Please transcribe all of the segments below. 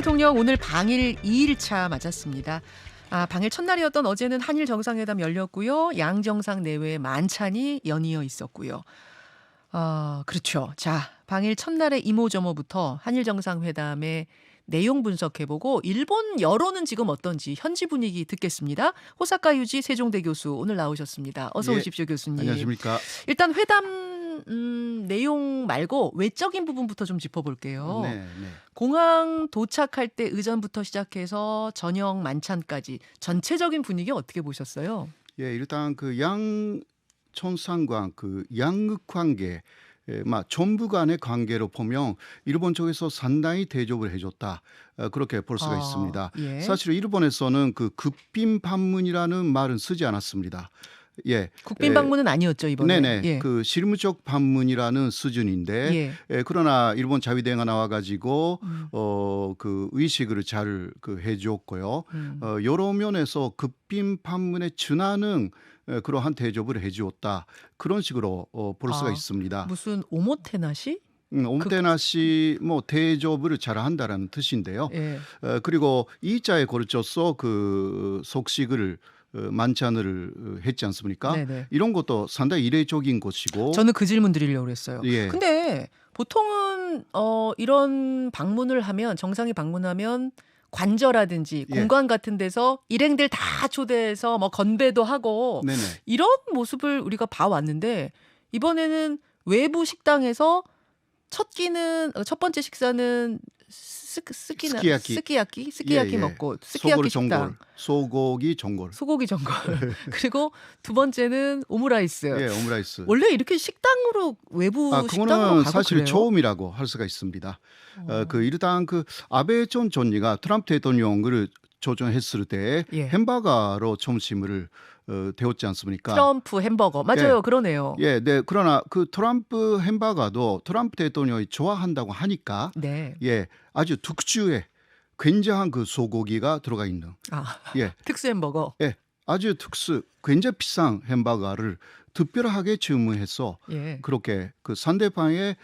대통령 오늘 방일 2일차 맞았습니다. 방일 첫날이었던 어제는 한일 정상회담 열렸고요. 양 정상 내외의 만찬이 연이어 있었고요. 그렇죠. 자, 방일 첫날의 이모저모부터 한일 정상회담의 내용 분석해보고 일본 여론은 지금 어떤지 현지 분위기 듣겠습니다. 호사카 유지 세종대 교수 오늘 나오셨습니다. 어서 오십시오, 교수님. 안녕하십니까. 일단 회담 내용 말고 외적인 부분부터 좀 짚어볼게요. 네. 공항 도착할 때 의전부터 시작해서 저녁 만찬까지 전체적인 분위기 어떻게 보셨어요? 예, 일단 그 양천상관 그 양극 관계 전부 간의 관계로 보면 일본 쪽에서 상당히 대접을 해줬다. 그렇게 볼 수가 있습니다. 예. 사실 일본에서는 그 국빈 방문이라는 말은 쓰지 않았습니다. 예. 국빈 방문은 아니었죠, 이번에. 네네. 예. 그 실무적 방문이라는 수준인데 그러나 일본 자위대가 나와가지고 그 의식을 잘 해줬고요. 여러 면에서 국빈 방문에 준하는 그러한 대접을 해주었다. 그런 식으로 볼 수가 있습니다. 무슨 오모테나시? 오모테나시 대접을 잘한다라는 뜻인데요. 예. 그리고 이자에 걸쳐서 그 속식을 만찬을 했지 않습니까? 네네. 이런 것도 상당히 이례적인 것이고. 저는 그 질문 드리려고 그랬어요. 예. 근데 보통은 이런 방문을 하면 정상이 방문하면 관저라든지 예. 공관 같은 데서 일행들 다 초대해서 뭐 건배도 하고 네네. 이런 모습을 우리가 봐왔는데 이번에는 외부 식당에서 첫 번째 식사는 스키야키 예. 먹고 스키야키 식당 소고기 전골 그리고 두 번째는 오므라이스. 예, 오므라이스. 원래 이렇게 식당으로 외부 식당으로 그거는 가고 사실 그래요? 처음이라고 할 수가 있습니다. 일단 그 아베 전 총리가 트럼프 대통령을 조정했을 때 예. 햄버거로 점심을 데웠지 않습니까? 트럼프 햄버거 맞아요. 예. 그러네요. 예, 네. 그러나 그 트럼프 햄버거도 트럼프 대통령이 좋아한다고 하니까 네. 예, 아주 특주의 굉장한 그 소고기가 들어가 있는 예, 특수 햄버거. 예, 아주 굉장히 비싼 햄버거를 특별하게 주문해서 예. 그렇게 그 상대방의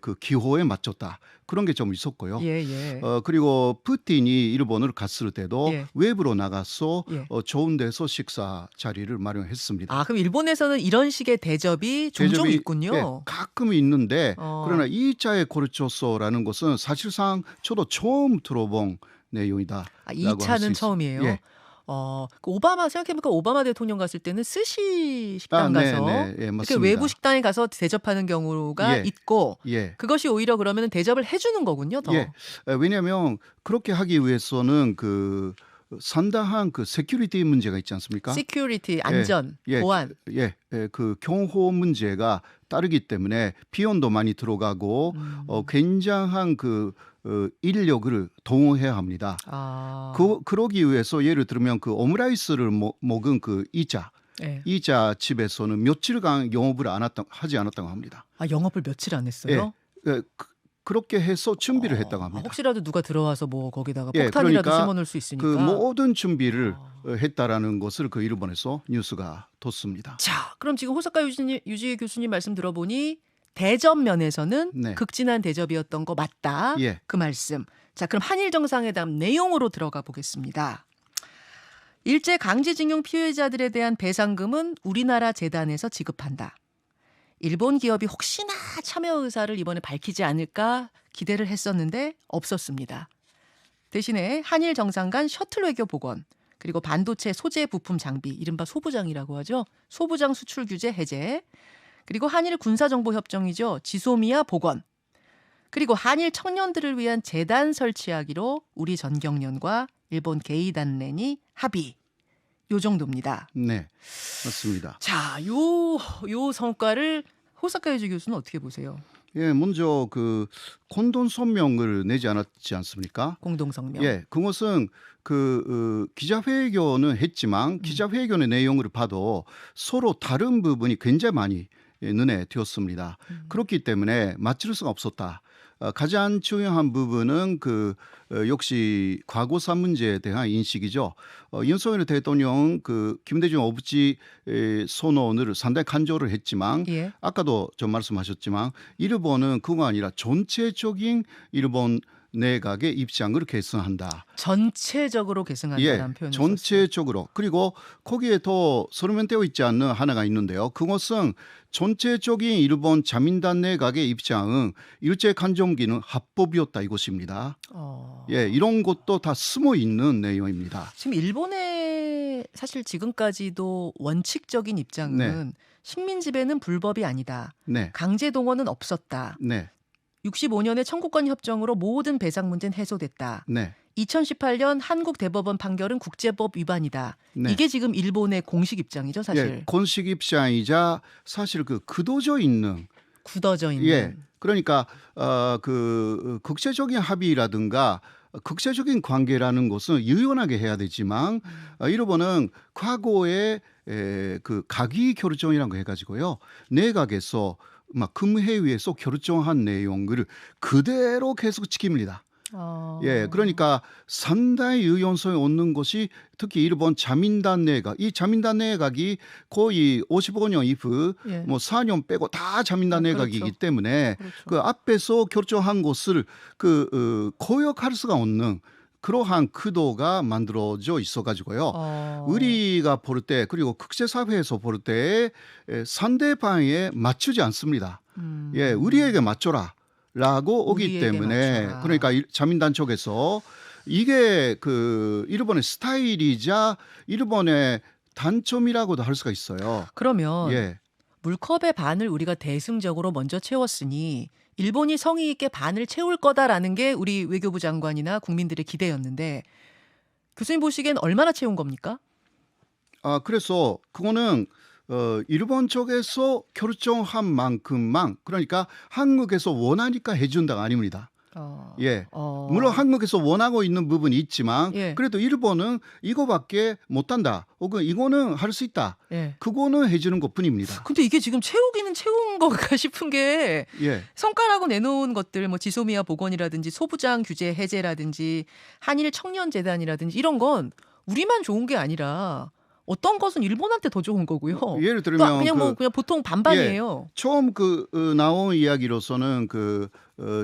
그 기호에 맞췄다. 그런 게 좀 있었고요. 예. 그리고 푸틴이 일본을 갔을 때도 예. 외부로 나가서 예. 좋은 데서 식사 자리를 마련했습니다. 그럼 일본에서는 이런 식의 대접이 종종 대접이, 있군요. 예, 가끔 있는데 그러나 이 자에 걸쳐서라는 것은 사실상 저도 처음 들어본 내용이다. 2차는 처음이에요. 예. 그 생각해보니까 오바마 대통령 갔을 때는 스시 식당 가서 네, 이렇게 맞습니다. 외부 식당에 가서 대접하는 경우가 예. 있고 예. 그것이 오히려 그러면 대접을 해주는 거군요. 더. 예. 왜냐하면 그렇게 하기 위해서는 그 상당한 그 세큐리티 문제가 있지 않습니까? 시큐리티 안전, 예. 보안. 그 경호 문제가 따르기 때문에 비용도 많이 들어가고 굉장한 그 인력을 동원해야 합니다. 그러기 위해서 예를 들면 그 오므라이스를 먹은 그 이자 집에서는 며칠간 영업을 하지 않았다고 합니다. 영업을 며칠 안 했어요? 예. 그렇게 해서 준비를 했다고 합니다. 혹시라도 누가 들어와서 뭐 거기다가 예, 폭탄이라도 그러니까 심어놓을 수 있으니까. 그 모든 준비를 했다라는 것을 그 일본에서 뉴스가 떴습니다. 자, 그럼 지금 호사카 유지 교수님 말씀 들어보니 대접 면에서는 네. 극진한 대접이었던 거 맞다. 예. 그 말씀. 자, 그럼 한일 정상회담 내용으로 들어가 보겠습니다. 일제 강제징용 피해자들에 대한 배상금은 우리나라 재단에서 지급한다. 일본 기업이 혹시나 참여 의사를 이번에 밝히지 않을까 기대를 했었는데 없었습니다. 대신에 한일 정상 간 셔틀 외교 복원, 그리고 반도체 소재 부품 장비, 이른바 소부장이라고 하죠. 소부장 수출 규제 해제, 그리고 한일 군사정보 협정이죠. 지소미아 복원, 그리고 한일 청년들을 위한 재단 설치하기로 우리 전경련과 일본 게이단렌이 합의. 요 정도입니다. 네, 맞습니다. 자, 요 성과를 호사카 유지 교수는 어떻게 보세요? 예, 먼저 그 공동 성명을 내지 않았지 않습니까? 공동 성명. 예, 그것은 그 기자회견은 했지만 기자회견의 내용을 봐도 서로 다른 부분이 굉장히 많이 눈에 띄었습니다. 그렇기 때문에 맞출 수가 없었다. 가장 중요한 부분은 역시 과거사 문제에 대한 인식이죠. 윤석열 대통령 김대중 어부지 선언을 상당히 간절을 했지만 아까도 좀 말씀하셨지만 일본은 그거 아니라 전체적인 일본 내각의 입장을 계승한다. 전체적으로 계승한다는 표현을 썼어요. 전체적으로. 그리고 거기에 더 서명되어 있지 않는 하나가 있는데요. 그것은 전체적인 일본 자민당 내각의 입장은 일제 간점기는 합법이었다 이것입니다. 이런 것도 다 숨어 있는 내용입니다. 지금 일본의 사실 지금까지도 원칙적인 입장은 식민 지배는 불법이 아니다. 네, 강제 동원은 없었다. 네, 65년에 청구권 협정으로 모든 배상 문제는 해소됐다. 네, 2018년 한국 대법원 판결은 국제법 위반이다. 네. 이게 지금 일본의 공식 입장이죠, 사실. 공식 입장이자 사실 그 굳어져 있는 굳어져 있는. 그러니까 그 국제적인 합의라든가 국제적인 관계라는 것은 유연하게 해야 되지만 일본은 과거에 그 가기 결정이라는 거 해가지고요 내각에서 막 금회의에서 결정한 내용을 그대로 계속 지킵니다. 그러니까 상당히 유연성이 없는 것이 특히 일본 자민당 내각, 이 자민당 내각이 거의 55년 이후 뭐 4년 빼고 다 자민당 내각이기 그렇죠. 때문에 그 앞에서 결정한 것을 거역할 수가 없는 그러한 구도가 만들어져 있어가지고요. 우리가 볼 때 그리고 국제사회에서 볼 때 상대방에 맞추지 않습니다. 우리에게 맞춰라. 라고 오기 우리에게 때문에 맞춰라. 그러니까 자민당 쪽에서 이게 그 일본의 스타일이자 일본의 단점이라고도 할 수가 있어요. 그러면 물컵의 반을 우리가 대승적으로 먼저 채웠으니 일본이 성의 있게 반을 채울 거다라는 게 우리 외교부 장관이나 국민들의 기대였는데 교수님 보시기엔 얼마나 채운 겁니까? 그래서 그거는 일본 쪽에서 결정한 만큼만 그러니까 한국에서 원하니까 해준다가 아닙니다. 물론 한국에서 원하고 있는 부분이 있지만 그래도 일본은 이거밖에 못한다. 혹은 이거는 할 수 있다. 그거는 해주는 것뿐입니다. 근데 이게 지금 채우기는 채운 건가 싶은 게 성과라고 내놓은 것들 뭐 지소미아 복원이라든지 소부장 규제 해제라든지 한일 청년재단이라든지 이런 건 우리만 좋은 게 아니라 어떤 것은 일본한테 더 좋은 거고요. 예를 들면 그냥 그냥 보통 반반이에요. 처음 나온 이야기로서는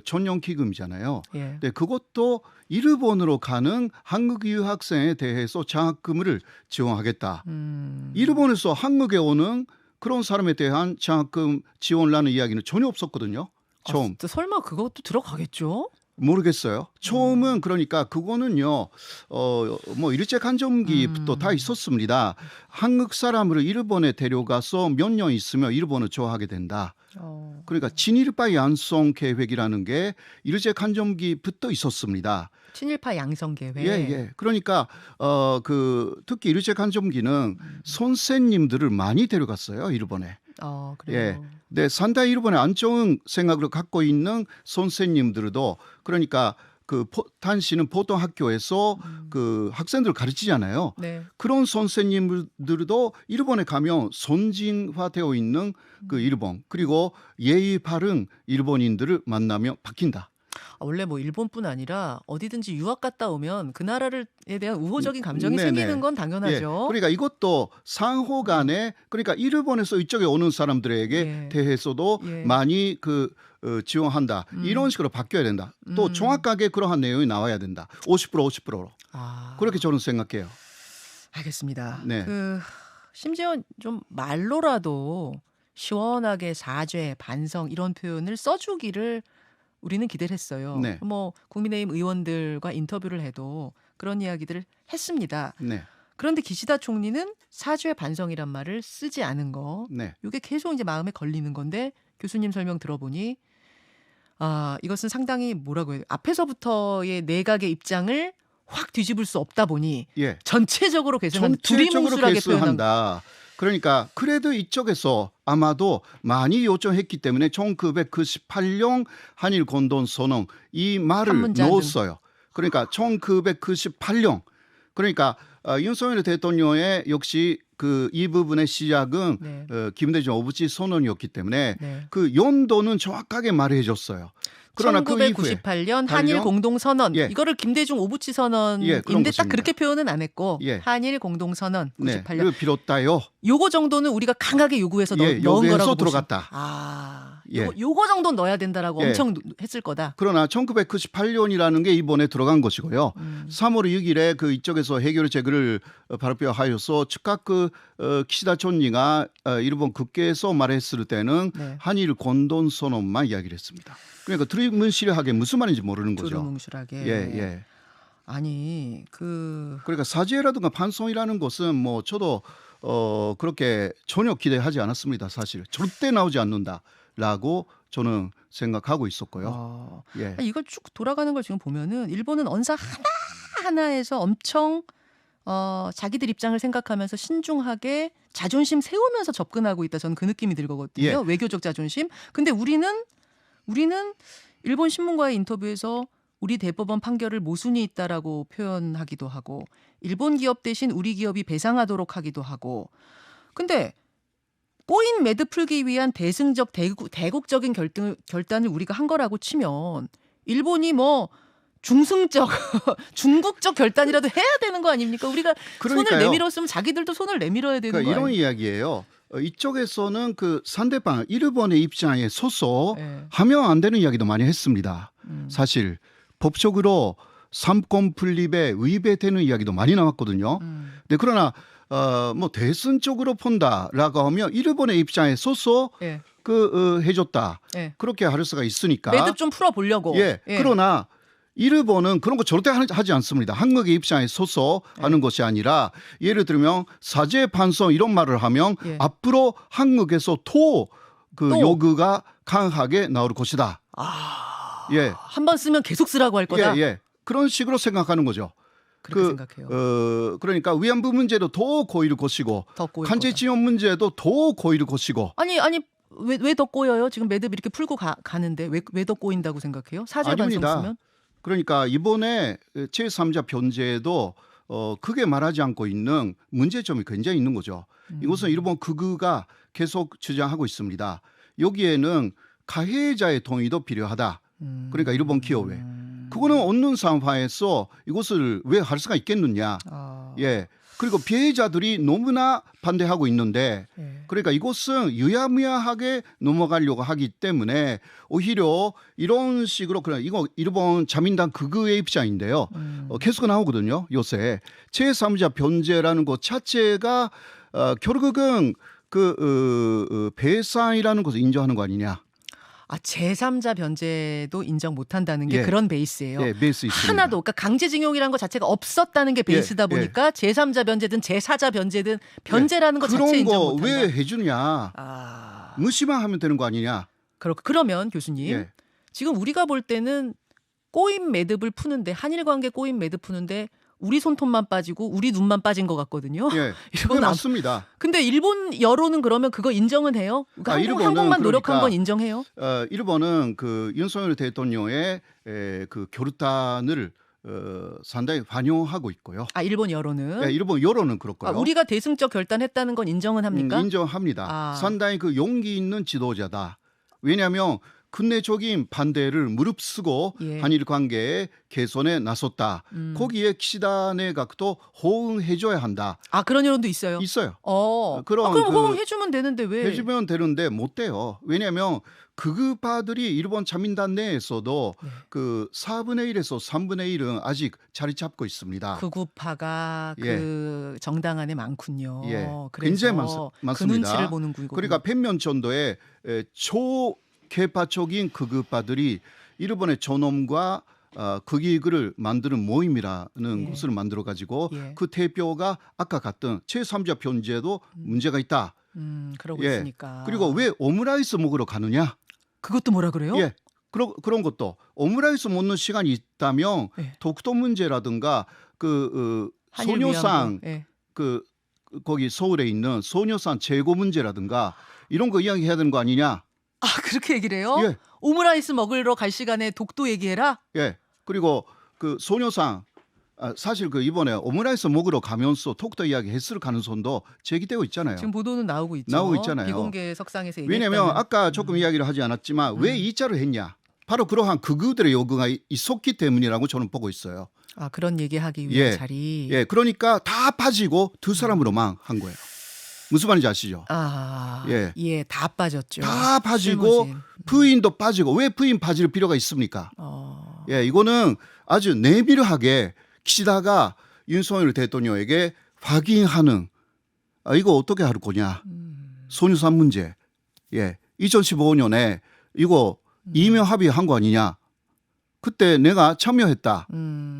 전용 기금이잖아요. 근데 그것도 일본으로 가는 한국 유학생에 대해서 장학금을 지원하겠다. 일본에서 한국에 오는 그런 사람에 대한 장학금 지원이라는 이야기는 전혀 없었거든요. 처음. 설마 그것도 들어가겠죠? 모르겠어요. 처음은 그러니까 그거는요. 뭐 일제 간점기부터 다 있었습니다. 한국 사람을 일본에 데려가서 몇 년 있으면 일본을 좋아하게 된다. 그러니까 친일파 양성 계획이라는 게 일제 간점기부터 있었습니다. 친일파 양성 계획. 그러니까 특히 일제 간점기는 선생님들을 많이 데려갔어요, 일본에. 그래요. 네, 상당히 일본의 안좋은 생각을 갖고 있는 선생님들도 그러니까 당시는 보통 학교에서 그 학생들을 가르치잖아요. 그런 선생님들도 일본에 가면 선진화되어 있는 그 일본 그리고 예의 바른 일본인들을 만나면 바뀐다. 원래 뭐 일본뿐 아니라 어디든지 유학 갔다 오면 그 나라에 대한 우호적인 감정이 생기는 건 당연하죠. 그러니까 이것도 상호 간에 그러니까 일본에서 이쪽에 오는 사람들에게 대해서도 많이 지원한다. 이런 식으로 바뀌어야 된다. 또 정확하게 그러한 내용이 나와야 된다. 50% 50%로. 그렇게 저는 생각해요. 알겠습니다. 심지어 좀 말로라도 시원하게 사죄, 반성 이런 표현을 써주기를 우리는 기대를 했어요. 뭐 국민의힘 의원들과 인터뷰를 해도 그런 이야기들을 했습니다. 그런데 기시다 총리는 사죄 반성이란 말을 쓰지 않은 거. 이게 계속 이제 마음에 걸리는 건데 교수님 설명 들어보니 이것은 상당히 뭐라고 해요? 앞에서부터의 내각의 입장을 확 뒤집을 수 없다 보니 전체적으로 개선한 두리뭉술하게 표현한다. 그러니까 그래도 이쪽에서 아마도 많이 요청했기 때문에 1998년 한일 공동 선언 이 말을 넣었어요. 그러니까 1998년 그러니까 윤석열 대통령의 역시 이 부분의 시작은 김대중 오부치 선언이었기 때문에 그 연도는 정확하게 말해줬어요. 그러나 1998년 한일 공동선언 이거를 김대중 오부치 선언인데 딱 그렇게 표현은 안 했고 한일 공동선언 98년 비롯다요. 요거 정도는 우리가 강하게 요구해서 넣은 거라고 들어갔다. 예. 요거 정도 넣어야 된다라고 예. 엄청 했을 거다. 그러나 1998년이라는 게 이번에 들어간 것이고요. 3월 6일에 그 이쪽에서 해결 제거를 발표하여서 즉각 키시다 총리가 일본 국회에서 말했을 때는 네. 한일 공동 선언만 이야기를 했습니다. 그러니까 두루뭉실하게 무슨 말인지 모르는 거죠. 두루뭉실하게. 예. 아니 그러니까 사죄라든가 반성이라는 것은 뭐 저도 그렇게 전혀 기대하지 않았습니다. 사실 절대 나오지 않는다라고 저는 생각하고 있었고요. 예. 이걸 쭉 돌아가는 걸 지금 보면은 일본은 언사 하나하나에서 엄청 자기들 입장을 생각하면서 신중하게 자존심 세우면서 접근하고 있다. 저는 그 느낌이 들거든요. 예. 외교적 자존심. 근데 우리는 일본 신문과의 인터뷰에서 우리 대법원 판결을 모순이 있다라고 표현하기도 하고 일본 기업 대신 우리 기업이 배상하도록 하기도 하고 근데 꼬인 매듭 풀기 위한 대승적 대국적인 결단을 우리가 한 거라고 치면 일본이 뭐 중승적 중국적 결단이라도 해야 되는 거 아닙니까? 우리가 그러니까요. 손을 내밀었으면 자기들도 손을 내밀어야 되는 그러니까 거 이런 아니에요? 이야기예요. 이쪽에서는 그 상대방 일본의 입장에 서서 네. 하면 안 되는 이야기도 많이 했습니다. 사실 법적으로 삼권 분립에 위배되는 이야기도 많이 나왔거든요. 네, 그러나 뭐 대승적으로 본다라고 하면 일본의 입장에 서서 예. 해줬다. 예. 그렇게 할 수가 있으니까. 매듭 좀 풀어 보려고. 예. 그러나 일본은 그런 거 절대 하지 않습니다. 한국의 입장에 서서 하는 것이 아니라 예를 들면 사죄 반성 이런 말을 하면 예. 앞으로 한국에서 또 또? 요구가 강하게 나올 것이다. 예. 한 번 쓰면 계속 쓰라고 할 거다. 예. 그런 식으로 생각하는 거죠. 그렇게 생각해요. 그러니까 위안부 문제도 더 고일 것이고 더 꼬일 간제지원 문제도 더 고일 것이고. 아니 왜 더 꼬여요? 지금 매듭 이렇게 풀고 가는데 왜 더 꼬인다고 생각해요? 사죄 반성 아닙니다. 쓰면? 그러니까 이번에 제3자 변제도 크게 말하지 않고 있는 문제점이 굉장히 있는 거죠. 이것은 일본 극우가 계속 주장하고 있습니다. 여기에는 가해자의 동의도 필요하다. 그러니까 일본 기업에. 그거는 없는 상황에서 이것을 왜 할 수가 있겠느냐. 예. 그리고 피해자들이 너무나 반대하고 있는데 예. 그러니까 이것은 유야무야하게 넘어가려고 하기 때문에 오히려 이런 식으로 그냥 이거 일본 자민당 극우의 입장인데요. 계속 나오거든요. 요새 제3자 변제라는 것 자체가 결국은 배상이라는 것을 인정하는 거 아니냐. 제3자 변제도 인정 못한다는 게 예. 그런 베이스예요. 예, 베이스 있습니다. 하나도 그러니까 강제징용이라는 것 자체가 없었다는 게 베이스다 예. 보니까 제3자 변제든 제4자 변제든 변제라는 것 자체 인정 그런 거 못한다. 왜 해주냐. 무시만 하면 되는 거 아니냐. 그러면 교수님 예. 지금 우리가 볼 때는 꼬인 매듭을 푸는데 한일 관계 꼬인 매듭 푸는데 우리 손톱만 빠지고 우리 눈만 빠진 것 같거든요. 예, 일본 그게 맞습니다. 근데 일본 여론은 그러면 그거 인정은 해요? 그러니까 일본은 한국만 노력한 그러니까 건 인정해요? 일본은 윤석열 대통령의 그 결단을 상당히 환영하고 있고요. 일본 여론은? 예, 일본 여론은 그렇고요. 우리가 대승적 결단했다는 건 인정은 합니까? 인정합니다. 상당히 용기 있는 지도자다. 왜냐하면 근내적인 반대를 무릅쓰고 예. 한일 관계 개선에 나섰다. 거기에 키시다 내각도 호응해줘야 한다. 그런 여론도 있어요. 있어요. 그럼 호응해주면 되는데 왜? 해주면 되는데 못 돼요. 왜냐하면 극우파들이 일본 자민당 내에서도 네. 그 4분의 1에서 3분의 1은 아직 자리 잡고 있습니다. 극우파가 예. 그 정당 안에 많군요. 예, 그래서 굉장히 그 많습니다. 눈치를 보는 거고. 그러니까 백년 전도에 초개파적인 극우파들이 일본의 존엄과 극익을 만드는 모임이라는 예. 것을 만들어 가지고 예. 그 대표가 아까 갔던 제3자 변제도 문제가 있다. 그러고 예. 있으니까. 그리고 왜 오므라이스 먹으러 가느냐? 그것도 뭐라 그래요? 예. 그런 것도 오므라이스 먹는 시간이 있다면 예. 독도 문제라든가 한일 소녀상 위안부. 예. 거기 서울에 있는 소녀상 재고 문제라든가 이런 거 이야기해야 되는 거 아니냐? 그렇게 얘기를 해요? 예. 오므라이스 먹으러 갈 시간에 독도 얘기해라? 예. 그리고 그 소녀상 사실 이번에 오므라이스 먹으러 가면서 독도 이야기 했을 가능성도 제기되고 있잖아요. 지금 보도는 나오고 있죠. 나오고 있잖아요. 비공개 석상에서 왜냐하면 얘기했다는. 아까 조금 이야기를 하지 않았지만 왜 이자를 했냐? 바로 그러한 극우들의 요구가 있었기 때문이라고 저는 보고 있어요. 그런 얘기하기 위한 예. 자리. 예, 그러니까 다 빠지고 두 사람으로만 한 거예요. 무슨 말인지 아시죠? 아, 예. 예, 다 빠졌죠. 다 빠지고 실무진. 부인도 빠지고 왜 부인 빠질 필요가 있습니까? 예, 이거는 아주 내밀하게 기시다가 윤석열 대통령에게 확인하는 이거 어떻게 할 거냐. 손유산 문제. 예. 2015년에 이거 이명 합의한 거 아니냐. 그때 내가 참여했다.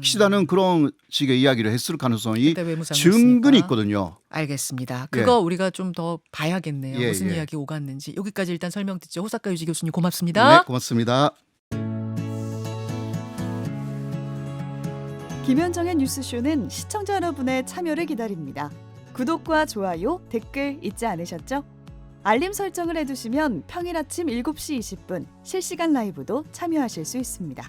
기시다는 그런 식의 이야기를 했을 가능성이 그때 외무상을 충분히 했으니까. 있거든요. 알겠습니다. 예. 그거 우리가 좀 더 봐야겠네요. 예, 무슨 예. 이야기 오갔는지. 여기까지 일단 설명 듣죠. 호사카 유지 교수님 고맙습니다. 네, 고맙습니다. 김현정의 뉴스쇼는 시청자 여러분의 참여를 기다립니다. 구독과 좋아요, 댓글 잊지 않으셨죠? 알림 설정을 해두시면 평일 아침 7시 20분 실시간 라이브도 참여하실 수 있습니다.